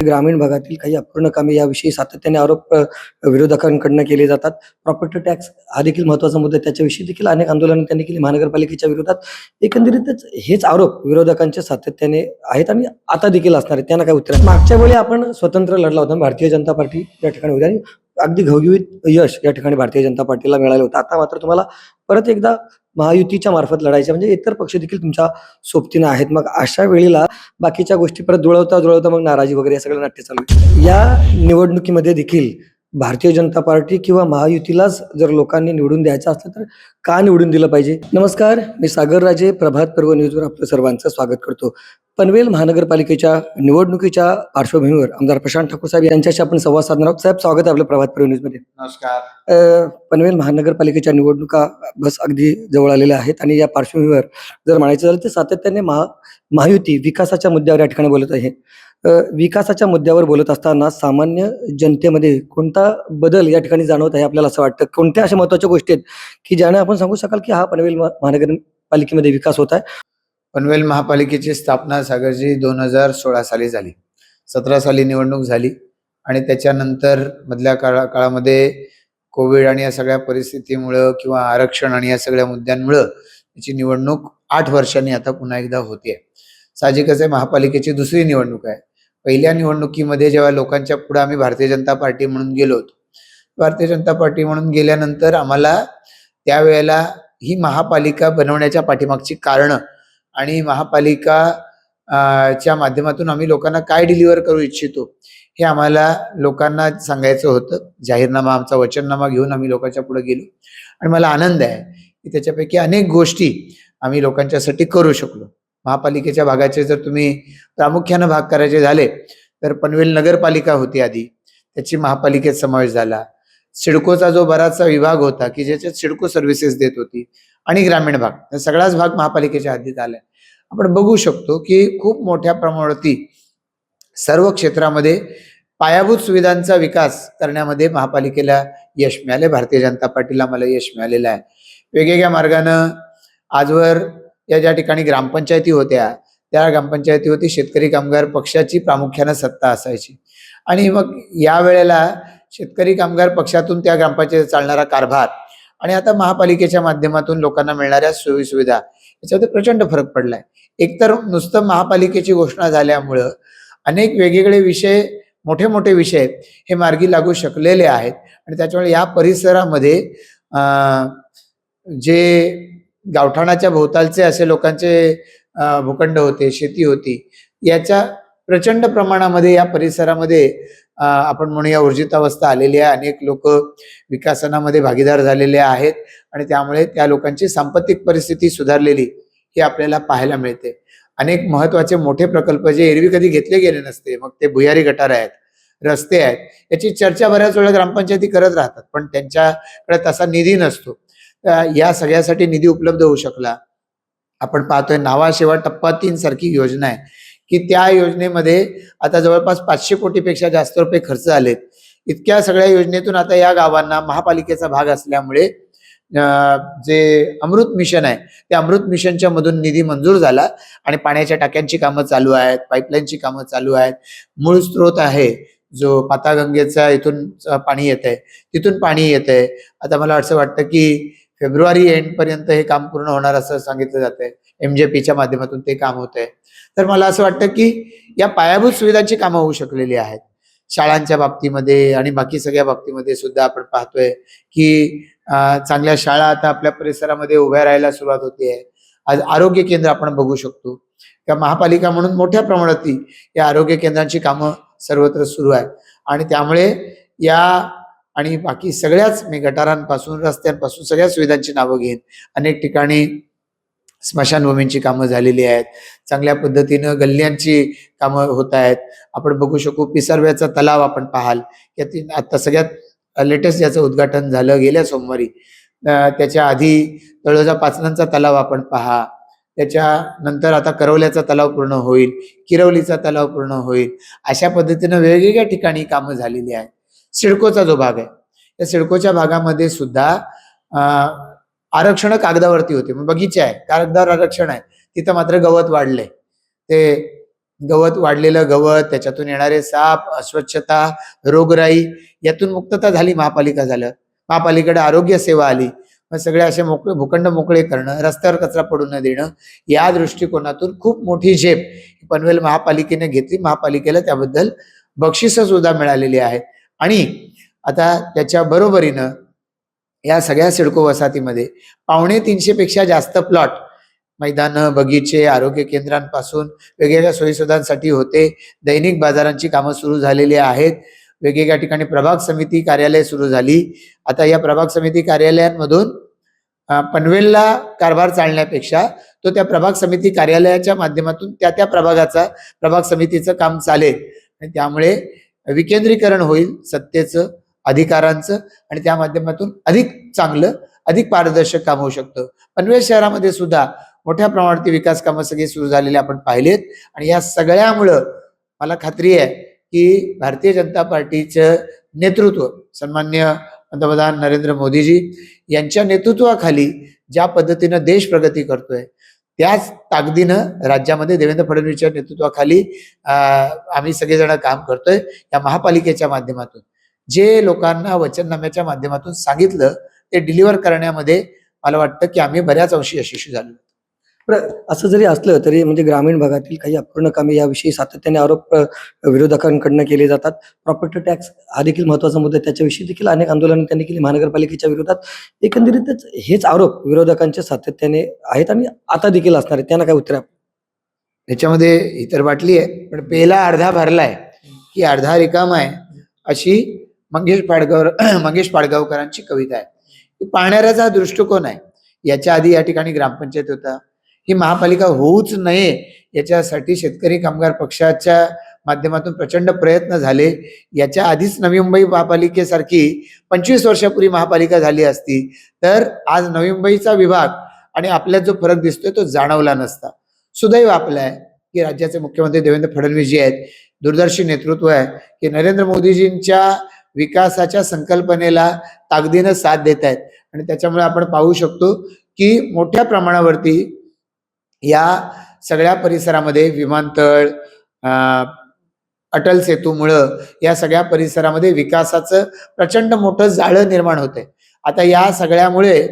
ग्रामीण भागातील काही अपूर्ण कामे याविषयी सातत्याने आरोप विरोधकांकडून केले जातात. प्रॉपर्टी टॅक्स हा देखील महत्त्वाचा मुद्दा आहे. त्याच्याविषयी देखील अनेक आंदोलनं त्यांनी केली महानगरपालिकेच्या विरोधात. एकंदरीतच हेच आरोप विरोधकांचे सातत्याने आहेत आणि आता देखील असणार आहेत. त्यांना काय उत्तर आहे? मागच्या वेळी आपण स्वतंत्र लढला होता. भारतीय जनता पार्टी या ठिकाणी होती आणि अगदी घवघवीत यश या ठिकाणी भारतीय जनता पार्टीला मिळालं होतं. आता मात्र तुम्हाला परत एकदा महायुतीच्या मार्फत लढायचं म्हणजे इतर पक्ष देखील तुमच्या सोबतीनं आहेत. मग अशा वेळेला बाकीच्या गोष्टी परत जुळवता मग नाराजी वगैरे हे सगळं नाट्य चालू आहे. या निवडणुकीमध्ये देखील भारतीय जनता पार्टी किंवा महायुतीलाच जर लोकांनी निवडून द्यायचं असलं तर का निवडून दिलं पाहिजे? नमस्कार, मी सागर राजे, प्रभात पर्व न्यूजवर आपलं सर्वांचं स्वागत करतो. पनवेल महानगरपालिकेच्या निवडणुकीच्या पार्श्वभूमीवर आमदार प्रशांत ठाकूर साहेब यांच्याशी आपण संवाद साधणार आहोत. साहेब, स्वागत आहे आपलं प्रभात पर्व न्यूजमध्ये. नमस्कार. पनवेल महानगरपालिकेच्या निवडणुका बस अगदी जवळ आलेल्या आहेत आणि या पार्श्वभूमीवर जर म्हणायचं झालं तर सातत्याने महायुती विकासाच्या मुद्द्यावर या ठिकाणी बोलत आहे. विकासाच्या मुद्द्यावर बोलत असताना सामान्य जनतेमध्ये कोणता बदल या ठिकाणी जाणवत आहे आपल्याला असं वाटतं? कोणत्या अशा महत्त्वाच्या गोष्टी आहेत की ज्याने आपण सांगू शकाल की हा पनवेल महानगरपालिकेमध्ये विकास होत आहे? पनवेल महापालिकेची स्थापना सागरजी 2016 साली झाली. 17 साली निवडणूक झाली आणि त्याच्यानंतर मधल्या काळामध्ये कोविड आणि या सगळ्या परिस्थितीमुळं किंवा आरक्षण आणि या सगळ्या मुद्द्यांमुळं त्याची निवडणूक 8 वर्षांनी आता पुन्हा एकदा होतीये. साहजिकच आहे, महापालिकेची दुसरी निवडणूक आहे. पहिल्या निवडणुकीमध्ये जेव्हा लोकांच्या पुढे आम्ही भारतीय जनता पार्टी म्हणून गेलो होतो, भारतीय जनता पार्टी म्हणून गेल्यानंतर आम्हाला त्यावेळेला ही महापालिका बनवण्याच्या पाठीमागची कारणं आणि महापालिका च्या माध्यमातून आम्ही लोकांना काय डिलिव्हर करू इच्छितो हे आम्हाला लोकांना सांगायचं होतं. जाहीरनामा, आमचा वचननामा घेऊन आम्ही लोकांच्या पुढे गेलो आणि मला आनंद आहे की त्याच्यापैकी अनेक गोष्टी आम्ही लोकांच्यासाठी करू शकलो. महापालिकेच्या भागाचे जर तुम्ही प्रामुख्यानं भाग करायचे झाले तर पनवेल नगरपालिका होती आधी, त्याची महापालिकेत समावेश झाला. सिडकोचा जो बराचसा विभाग होता की ज्याच्यात सिडको सर्व्हिसेस देत होती आणि ग्रामीण भाग, सगळाच भाग महापालिकेच्या हद्दीत आलाय. आपण बघू शकतो की खूप मोठ्या प्रमाणावरती सर्व क्षेत्रामध्ये पायाभूत सुविधांचा विकास करण्यामध्ये महापालिकेला यश मिळाले. भारतीय जनता पार्टीला मला यश मिळालेलं आहे. वेगवेगळ्या मार्गानं आजवर या ज्या ठिकाणी ग्रामपंचायती होत्या त्या ग्रामपंचायतीवरती शेतकरी कामगार पक्षाची प्रामुख्यानं सत्ता असायची आणि मग या वेळेला शेतकरी कामगार पक्षातून त्या ग्रामपंचायतीत चालणारा कारभार आणि आता महापालिकेच्या माध्यमातून लोकांना मिळणाऱ्या सोयी सुविधा याच्यामध्ये प्रचंड फरक पडलाय. एकतर नुसतं महापालिकेची घोषणा झाल्यामुळं अनेक वेगवेगळे विषय, मोठे मोठे विषय हे मार्गी लागू शकलेले आहेत आणि त्याच्यामुळे या परिसरामध्ये जे गावठाणाच्या भोवतालचे असे लोकांचे भूखंड होते, शेती होती, याच्या प्रचंड प्रमाणामध्ये या परिसरामध्ये आपण म्हणूया ऊर्जितावस्था आलेली आहे. अनेक लोक विकासनामध्ये भागीदार झालेले आहेत आणि त्यामुळे त्या लोकांची सांपत्तिक परिस्थिती सुधारलेली ही आपल्याला पाहायला मिळते. अनेक महत्वाचे मोठे प्रकल्प जे एरवी कधी घेतले गेले नसते, मग ते भुयारी गटार आहेत, रस्ते आहेत, याची चर्चा बऱ्याच वेळा ग्रामपंचायती करत राहतात पण त्यांच्याकडे तसा निधी नसतो. या सगळ्यासाठी निधी उपलब्ध होऊ शकला. आपण पाहतोय नावाशेवा टप्पा 3 सारखी योजना आहे की त्या योजनेमध्ये आता जवळपास 500 कोटीपेक्षा जास्त रुपये खर्च झालेत. इतक्या सगळ्या योजनेतून आता या गावांना महापालिकेचा भाग असल्यामुळे जे अमृत मिशन आहे त्या अमृत मिशनच्या मधून निधी मंजूर झाला आणि पाण्याच्या टाक्यांची कामं चालू आहेत, पाईपलाईनची कामं चालू आहेत. मूळ स्रोत आहे जो पाताळगंगेचा इथून पाणी येत आहे, तिथून पाणी येत आहे. आता मला असं वाटतं की फेब्रुवारी एंड पर्यंत हे काम पूर्ण होणार असं सांगितलं जात आहे. MJPच्या माध्यमातून ते काम होत आहे. तर मला असं वाटतं की या पायाभूत सुविधांची कामं होऊ शकलेली आहेत. शाळांच्या बाबतीमध्ये आणि बाकी सगळ्या बाबतीमध्ये सुद्धा आपण पाहतोय की चांगल्या शाळा आता आपल्या परिसरामध्ये उभ्या राहायला सुरुवात होते आहे. आज आरोग्य केंद्र आपण बघू शकतो. त्या महापालिका म्हणून मोठ्या प्रमाणात या आरोग्य केंद्रांची कामं सर्वत्र सुरू आहेत आणि त्यामुळे या आणि बाकी सगळ्याच मी गटारांपासून रस्त्यांपासून सगळ्या सुविधांची नावं घेईन. अनेक ठिकाणी स्मशानभूमींची कामं झालेली आहेत, चांगल्या पद्धतीनं गल्ल्यांची कामं होत आहेत. आपण बघू शकू पिसारव्याचा तलाव आपण पाहाल, यातील आता सगळ्यात लेटेस्ट याचं उद्घाटन झालं गेल्या सोमवारी. त्याच्या आधी तळोजा पाचनांचा तलाव आपण पहा, त्याच्यानंतर आता करवल्याचा तलाव पूर्ण होईल, किरवलीचा तलाव पूर्ण होईल. अशा पद्धतीनं वेगवेगळ्या ठिकाणी कामं झालेली आहेत. सिडकोचा जो भाग आहे त्या सिडकोच्या भागामध्ये सुद्धा आरक्षण कागदावरती होते, मग बगीचे आहे, कागदावर आरक्षण आहे, तिथं मात्र गवत वाढलंय. ते गवत, वाढलेलं गवत, त्याच्यातून येणारे साप, अस्वच्छता, रोगराई यातून मुक्तता झाली. महापालिका झालं, महापालिकेकडे आरोग्य सेवा आली. मग सगळे असे मोकळे भूखंड मोकळे करणं, रस्त्यावर कचरा पडू न देणं, या दृष्टिकोनातून खूप मोठी झेप पनवेल महापालिकेने घेतली. महापालिकेला त्याबद्दल बक्षिसं सुद्धा मिळालेली आहेत. आणि आता त्याच्या बरोबरीनं या सगळ्या सिडको वसाहतीमध्ये 250 पेक्षा जास्त प्लॉट, मैदानं, बगीचे, आरोग्य केंद्रांपासून वेगवेगळ्या सोयीसुविधांसाठी होते. दैनिक बाजारांची कामं सुरू झालेली आहेत. वेगवेगळ्या ठिकाणी प्रभाग समिती कार्यालय सुरू झाली. आता या प्रभाग समिती कार्यालयांमधून पनवेलला कारभार चालण्यापेक्षा तो त्या प्रभाग समिती कार्यालयाच्या माध्यमातून त्या प्रभागाचा, प्रभाग समितीचं काम चालेल. आणि त्यामुळे विकेंद्रीकरण होईल सत्तेचं, अधिकारांचं, आणि त्या माध्यमातून अधिक चांगलं, अधिक पारदर्शक काम होऊ शकतं. पनवेल शहरामध्ये सुद्धा मोठ्या प्रमाणात विकास कामं सगळी सुरू झालेली आपण पाहिलेत. आणि या सगळ्यामुळं मला खात्री आहे की भारतीय जनता पार्टीचं नेतृत्व, सन्मान्य पंतप्रधान नरेंद्र मोदीजी यांच्या नेतृत्वाखाली ज्या पद्धतीनं देश प्रगती करतोय, त्याच ताकदीनं राज्यामध्ये देवेंद्र फडणवीसच्या नेतृत्वाखाली आम्ही सगळेजण काम करतोय. या महापालिकेच्या माध्यमातून जे लोकांना वचननाम्याच्या माध्यमातून सांगितलं ते डिलिव्हर करण्यामध्ये मला वाटतं की आम्ही बऱ्याच अंशी यशस्वी झालो. असं जरी असलं तरी म्हणजे ग्रामीण भागातील काही अपूर्ण कामे याविषयी सातत्याने आरोप विरोधकांकडनं केले जातात. प्रॉपर्टी टॅक्स हा देखील महत्वाचा मुद्दा आहे. त्याच्याविषयी देखील अनेक आंदोलनं त्यांनी केली महानगरपालिकेच्या विरोधात. एकंदरीतच हेच आरोप विरोधकांचे सातत्याने आहेत आणि आता देखील असणार आहेत. त्यांना काय उत्तर आहे? त्याच्यामध्ये इतर बाटली आहे, पण पेला अर्धा भरलाय की अर्धा रिकामा आहे, अशी मंगेश पाडगावकरांची कविता आहे. ही पाहणाऱ्याचा दृष्टिकोन आहे. याच्या आधी या ठिकाणी ग्रामपंचायत होता. ही महापालिका होऊच नये याच्यासाठी शेतकरी कामगार पक्षाच्या माध्यमातून प्रचंड प्रयत्न झाले. याच्या आधीच नवी मुंबई महापालिकेसारखी 25 वर्षापूर्वी महापालिका झाली असती तर आज नवी मुंबईचा विभाग आणि आपल्यात जो फरक दिसतोय तो जाणवला नसता. सुदैव आपलं आहे की राज्याचे मुख्यमंत्री देवेंद्र फडणवीस जी आहेत, दूरदर्शी नेतृत्व आहे की नरेंद्र मोदीजींच्या विकासाच्या संकल्पनेला ताकदीनं साथ देत आहेत. आणि त्याच्यामुळे आपण पाहू शकतो की मोठ्या प्रमाणावरती या सगळ्या परिसरामध्ये विमानतळ, अटल सेतूमुळं या सगळ्या परिसरामध्ये विकासाचं प्रचंड मोठं जाळं निर्माण होतंय. आता या सगळ्यामुळे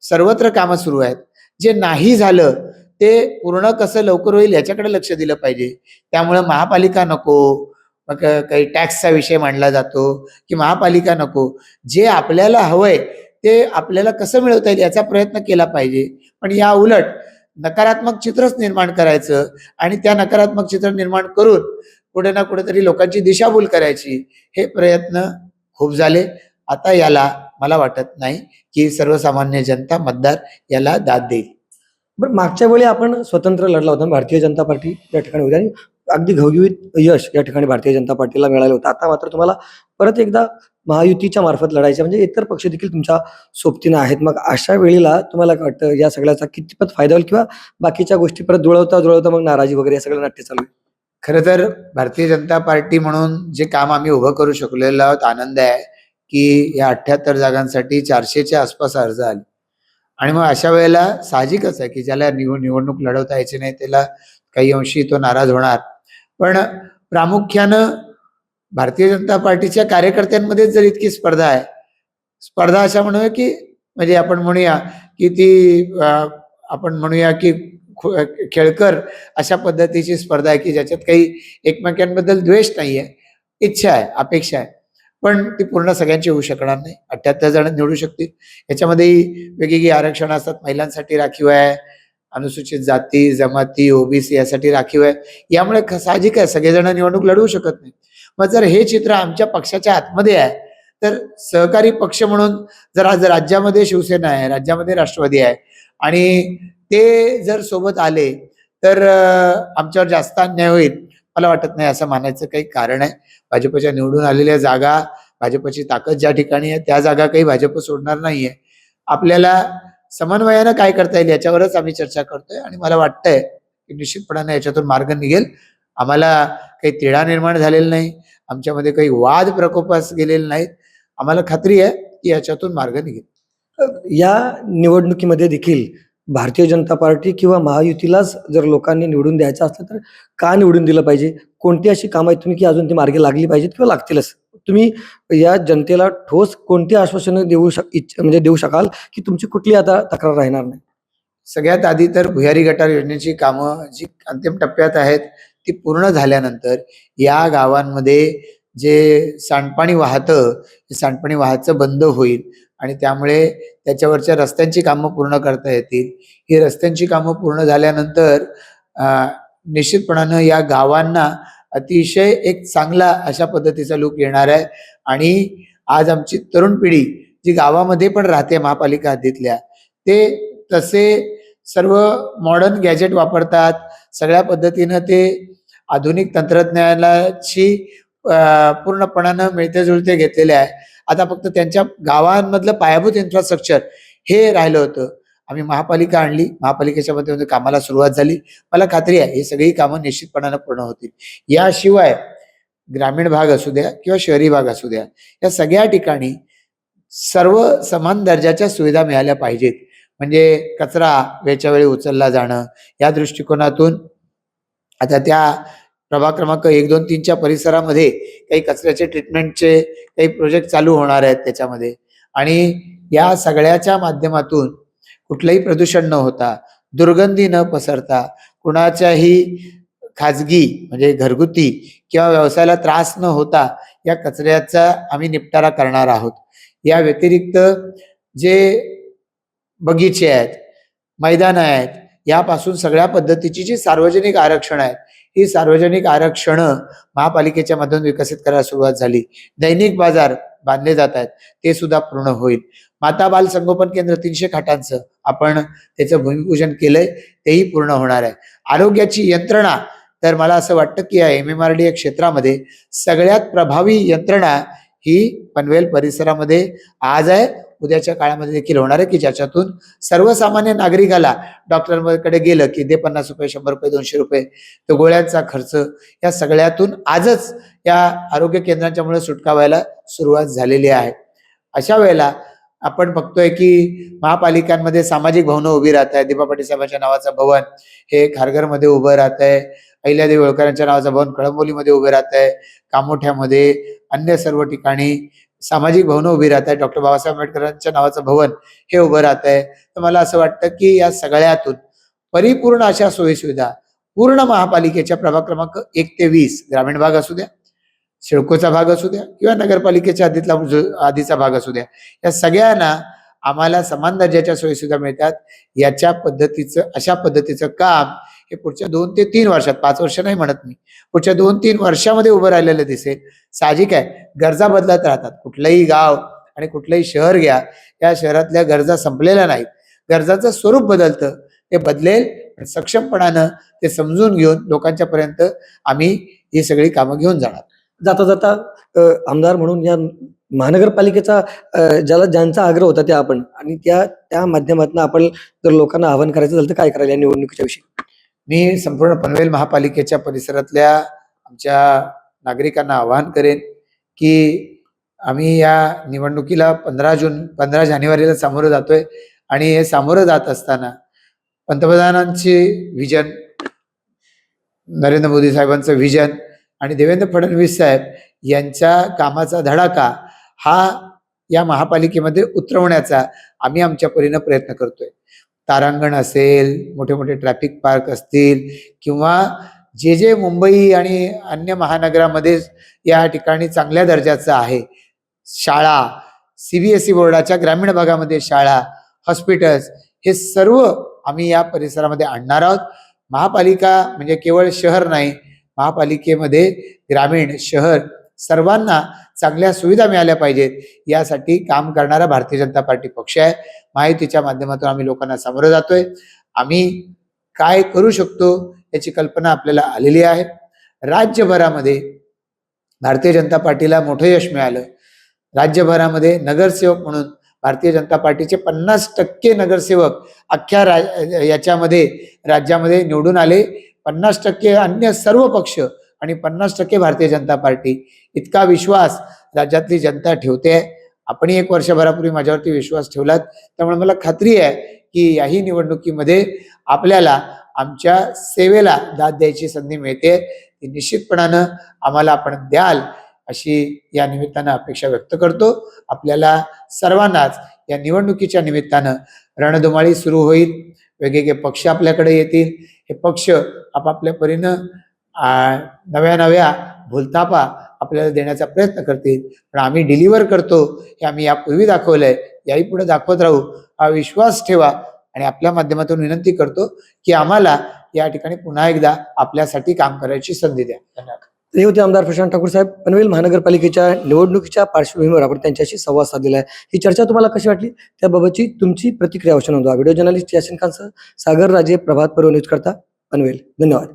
सर्वत्र कामं सुरू आहेत. जे नाही झालं ते पूर्ण कसं लवकर होईल याच्याकडे लक्ष दिलं पाहिजे. त्यामुळे महापालिका नको, मग काही टॅक्सचा विषय मांडला जातो की महापालिका नको. जे आपल्याला हवंय ते आपल्याला कसं मिळवता येईल याचा प्रयत्न केला पाहिजे. पण या उलट नकारात्मक चित्रच निर्माण करायचं आणि त्या नकारात्मक चित्र निर्माण करून कुठे ना कुठेतरी लोकांची दिशाभूल करायची, हे प्रयत्न खूप झाले. आता याला मला वाटत नाही की सर्वसामान्य जनता, मतदार याला दाद देईल. बरं, मागच्या वेळी आपण स्वतंत्र लढला होता, भारतीय जनता पार्टी या ठिकाणी होती आणि अगदी घवघवीत यश या ठिकाणी भारतीय जनता पार्टीला मिळालं होतं. आता मात्र तुम्हाला परत एकदा महायुतीच्या मार्फत लढायचं, म्हणजे इतर पक्ष देखील तुमच्या सोबतीनं आहेत. मग अशा वेळेला तुम्हाला काय वाटतं, या सगळ्याचा कितपत फायदा होईल किंवा बाकीच्या गोष्टी परत जुळवता मग नाराजी वगैरे या सगळं नाट्य चालू आहे? खरं तर भारतीय जनता पार्टी म्हणून जे काम आम्ही उभं करू शकलेलो आहोत, आनंद आहे की या 78 जागांसाठी 400च्या आसपास अर्ज आले. आणि मग अशा वेळेला साहजिकच आहे की ज्याला निवडणूक लढवता यायची नाही त्याला काही अंशी तो नाराज होणार. पण प्रामुख्यानं भारतीय जनता पार्टीच्या कार्यकर्त्यांमध्येच जर इतकी स्पर्धा आहे, स्पर्धा अशा म्हणूया की म्हणजे आपण म्हणूया की ती आपण म्हणूया की खेळकर अशा पद्धतीची स्पर्धा आहे की ज्याच्यात काही एकमेकांबद्दल द्वेष नाहीये, इच्छा आहे, अपेक्षा आहे. पण ती पूर्ण सगळ्यांची होऊ शकणार नाही. 78 जण निवडू शकतील. याच्यामध्येही वेगवेगळी आरक्षण असतात. महिलांसाठी राखीव आहे, अनुसूचित जाती जमाती ओबीसी यासाठी राखीव आहे. यामुळे साहजिक आहे सगळेजण निवडणूक लढवू शकत नाही. मग जर हे चित्र आमच्या पक्षाच्या आतमध्ये आहे तर सहकारी पक्ष म्हणून जर आज राज्यामध्ये शिवसेना आहे, राज्यामध्ये राष्ट्रवादी आहे आणि ते जर सोबत आले तर आमच्यावर जास्त अन्याय होईल मला वाटत नाही असं मानायचं काही कारण आहे. भाजपच्या निवडून आलेल्या जागा, भाजपची ताकद ज्या ठिकाणी आहे त्या जागा काही भाजप सोडणार नाहीये. आपल्याला समन्वयानं काय करता येईल याच्यावरच आम्ही चर्चा करतोय आणि मला वाटतंय की निश्चितपणाने याच्यातून मार्ग निघेल. आम्हाला काही तिढा निर्माण झालेला नाही, आमच्यामध्ये काही वाद प्रकोपास गेलेले नाहीत. आम्हाला खात्री आहे की याच्यातून मार्ग निघेल. या निवडणुकीमध्ये देखील भारतीय जनता पार्टी किंवा महायुतीलाच जर लोकांनी निवडून द्यायचं असलं तर का निवडून दिलं पाहिजे? कोणती अशी कामं आहेत तुम्ही की अजून ती मार्गी लागली पाहिजेत किंवा लागतीलच? तुम्ही या जनतेला ठोस कोणती आश्वासनं देऊ शकाल की तुमची कुठली आता तक्रार राहणार नाही? सगळ्यात आधी तर भुयारी गटार योजनेची कामं जी अंतिम टप्प्यात आहेत ती पूर्ण झाल्यानंतर या गावांमध्ये जे सांडपाणी वाहतं, ते सांडपाणी वाहायचं बंद होईल आणि त्यामुळे त्याच्यावरच्या रस्त्यांची कामं पूर्ण करता येतील. ही रस्त्यांची कामं पूर्ण झाल्यानंतर निश्चितपणानं या गावांना अतिशय एक चांगला अशा पद्धतीचा लूक येणार आहे आणि आज आमची तरुण पिढी जी गावामध्ये पण राहते महापालिका हद्दीतल्या, ते तसे सर्व मॉडर्न गॅजेट वापरतात. सगळ्या पद्धतीनं ते आधुनिक तंत्रज्ञानाची पूर्णपणानं मिळते-जुळते घेतलेले आहे. आता फक्त त्यांच्या गावांमधलं पायाभूत इन्फ्रास्ट्रक्चर हे राहिलं होतं. आम्ही महापालिका आणली, महापालिकेच्या मध्ये कामाला सुरुवात झाली. मला खात्री आहे ही सगळी कामं निश्चितपणानं पूर्ण होतील. याशिवाय ग्रामीण भाग असू द्या किंवा शहरी भाग असू द्या, या सगळ्या ठिकाणी सर्व समान दर्जाच्या सुविधा मिळाल्या पाहिजेत. म्हणजे कचरा वेळच्या वेळी उचलला जाणं, या दृष्टिकोनातून आता त्या प्रभाग क्रमांक 1, 2, 3च्या परिसरामध्ये काही कचऱ्याचे ट्रीटमेंटचे काही प्रोजेक्ट चालू होणार आहेत त्याच्यामध्ये आणि या सगळ्याच्या माध्यमातून कुठलंही प्रदूषण न होता, दुर्गंधी न पसरता, कुणाच्याही खाजगी म्हणजे घरगुती किंवा व्यवसायाला त्रास न होता या कचऱ्याचा आम्ही निपटारा करणार आहोत. या व्यतिरिक्त जे बगीचे आहेत, मैदानं आहेत, यापासून सगळ्या पद्धतीची जी सार्वजनिक आरक्षण आहेत, ही सार्वजनिक आरक्षणं महापालिकेच्या मधून विकसित करायला सुरुवात झाली. दैनिक बाजार बांधले जात आहेत, ते सुद्धा पूर्ण होईल. माता बाल संगोपन केंद्र 300 खाटांचं आपण त्याचं भूमिपूजन केलंय, तेही पूर्ण होणार आहे. आरोग्याची यंत्रणा तर मला असं वाटतं की या MMRDA क्षेत्रामध्ये सगळ्यात प्रभावी यंत्रणा ही पनवेल परिसरामध्ये आज आहे, उद्याच्या काळामध्ये देखील होणार आहे की ज्याच्यातून सर्वसामान्य नागरिकाला डॉक्टरकडे गेलं की दे 50 रुपये, 100 रुपये, 200 रुपये, तो गोळ्यांचा खर्च, या सगळ्यातून आजच या आरोग्य केंद्रांच्या मुळे सुटका व्हायला सुरुवात झालेली आहे. अशा वेळेला आपण बघतोय की महापालिकांमध्ये सामाजिक भवनं उभी राहत आहे. दीपा पाटील साहेबांच्या नावाचं भवन हे खारघरमध्ये उभं राहत आहे. अहिल्यादेवी होळकरांच्या नावाचं भवन कळंबोलीमध्ये उभे राहत आहे. कामोठ्यामध्ये अन्य सर्व ठिकाणी सामाजिक भवनं उभी राहत आहे. डॉक्टर बाबासाहेब आंबेडकरांच्या नावाचं भवन हे उभं राहत आहे. तर मला असं वाटतं की या सगळ्यातून परिपूर्ण अशा सोयीसुविधा पूर्ण महापालिकेच्या प्रभाग क्रमांक 1 ते 20 ग्रामीण भाग असू द्या, सिडकोचा भाग असू द्या किंवा नगरपालिकेच्या आधीचा भाग असू द्या, या सगळ्यांना आम्हाला समान दर्जाच्या सोयीसुविधा मिळतात. अशा पद्धतीचं काम हे पुढच्या 2 ते 3 वर्षात, 5 वर्ष नाही म्हणत मी, पुढच्या 2-3 वर्षामध्ये उभं राहिलेलं दिसेल. साहजिक आहे, गरजा बदलत राहतात. कुठलंही गाव आणि कुठलंही शहर घ्या, या शहरातल्या गरजा संपलेल्या नाहीत. गरजाचं स्वरूप बदलतं, ते बदलेल. सक्षमपणानं ते समजून घेऊन लोकांच्या पर्यंत आम्ही ही सगळी कामं घेऊन जाणार. जाता जाता आमदार म्हणून या महानगरपालिकेचा ज्यांचा आग्रह होता त्या आपण आणि त्या माध्यमातून आपण जर लोकांना आवाहन करायचं झालं तर काय करायला या निवडणुकीच्या विषयी? मी संपूर्ण पनवेल महापालिकेच्या परिसरातल्या आमच्या नागरिकांना आवाहन करेन की आम्ही या निवडणुकीला 15 जानेवारीला सामोरं जातोय आणि हे सामोरं जात असताना पंतप्रधानांचे व्हिजन, नरेंद्र मोदी साहेबांचं व्हिजन आणि देवेंद्र फडणवीस साहेब यांच्या कामाचा धडाका हा या महापालिकेमध्ये उतरवण्याचा आम्ही आमच्या परीनं प्रयत्न करतोय. तारांगण असेल, मोठे मोठे ट्रॅफिक पार्क असतील किंवा जे मुंबई आणि अन्य महानगरामध्ये या ठिकाणी चांगल्या दर्जाचं आहे, शाळा, CBSE बोर्डाच्या ग्रामीण भागामध्ये शाळा, हॉस्पिटल्स, हे सर्व आम्ही या परिसरामध्ये आणणार आहोत. महापालिका म्हणजे केवळ शहर नाही, महापालिकेमध्ये ग्रामीण शहर सर्वांना चांगल्या सुविधा मिळाल्या पाहिजेत यासाठी काम करणारा भारतीय जनता पार्टी पक्ष आहे. माहितीच्या माध्यमातून आम्ही लोकांना सामोरं जातोय. आम्ही काय करू शकतो याची कल्पना आपल्याला आलेली आहे. राज्यभरामध्ये भारतीय जनता पार्टीला मोठं यश मिळालं. राज्यभरामध्ये नगरसेवक म्हणून भारतीय जनता पार्टीचे 50% नगरसेवक अख्ख्या राज्यामध्ये निवडून आले. 50% अन्य सर्व पक्ष आणि 50% भारतीय जनता पार्टी. इतका विश्वास राज्यातली जनता ठेवते. आपण 1 वर्षभरापूर्वी माझ्यावरती विश्वास ठेवलात, त्यामुळे मला खात्री आहे की याही निवडणुकीमध्ये आपल्याला आमच्या सेवेला दाद द्यायची संधी मिळते, ती निश्चितपणानं आम्हाला आपण द्याल अशी या निमित्तानं अपेक्षा व्यक्त करतो. आपल्याला सर्वांनाच या निवडणुकीच्या निमित्तानं रणधुमाळी सुरू होईल. वेगवेगळे पक्ष आपल्याकडे येतील. हे पक्ष आपापल्या परीनं नव्या नव्या भूलथापा आपल्याला देण्याचा प्रयत्न करतील, पण आम्ही डिलिव्हर करतो हे आम्ही यापूर्वी दाखवलंय, याही पुढे दाखवत राहू. हा विश्वास ठेवा आणि आपल्या माध्यमातून विनंती करतो की आम्हाला या ठिकाणी पुन्हा एकदा आपल्यासाठी काम करायची संधी द्या. धन्यवाद. ते होते आमदार प्रशांत ठाकूर साहेब. पनवेल महानगरपालिकेच्या निवडणुकीच्या पार्श्वभूमीवर आपण त्यांच्याशी संवाद साधलेला आहे. ही चर्चा तुम्हाला कशी वाटली त्याबाबतची तुमची प्रतिक्रिया अवश्य नोंदवा. व्हिडिओ जर्नलिस्ट यासिन खानसह सागर राजे, प्रभात पर्व न्यूज करता, पनवेल. धन्यवाद.